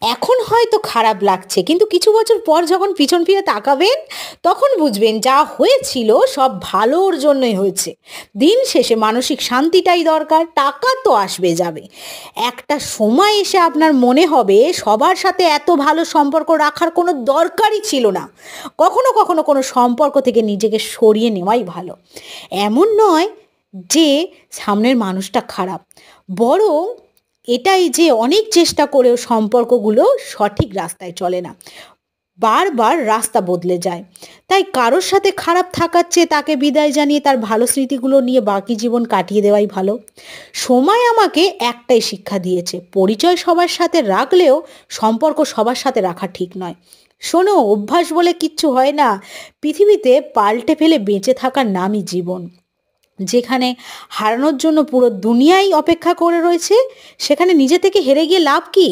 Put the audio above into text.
এখন হয়তো খারাপ লাগছে, কিন্তু কিছু বছর পর যখন পিছন ফিরে তাকাবেন তখন বুঝবেন যা হয়েছিল সব ভালোর জন্যই হয়েছে। দিন শেষে মানসিক শান্তিটাই দরকার, টাকা তো আসবে যাবে। একটা সময় এসে আপনার মনে হবে সবার সাথে এত ভালো সম্পর্ক রাখার কোনো দরকারই ছিল না। কখনো কখনো কোনো সম্পর্ক থেকে নিজেকে সরিয়ে নেওয়াই ভালো। এমন নয় যে সামনের মানুষটা খারাপ, বরং এটাই যে অনেক চেষ্টা করেও সম্পর্কগুলো সঠিক রাস্তায় চলে না, বারবার রাস্তা বদলে যায়। তাই কারোর সাথে খারাপ থাকার চেয়ে তাকে বিদায় জানিয়ে তার ভালো স্মৃতিগুলো নিয়ে বাকি জীবন কাটিয়ে দেওয়াই ভালো। সময় আমাকে একটাই শিক্ষা দিয়েছে, পরিচয় সবার সাথে রাখলেও সম্পর্ক সবার সাথে রাখা ঠিক নয়। শোনো, অভ্যাস বলে কিচ্ছু হয় না। পৃথিবীতে পাল্টে ফেলে বেঁচে থাকার নামই জীবন। যেখানে হারানোর জন্য পুরো দুনিয়াই অপেক্ষা করে রয়েছে, সেখানে নিজে থেকে হেরে গিয়ে লাভ কি?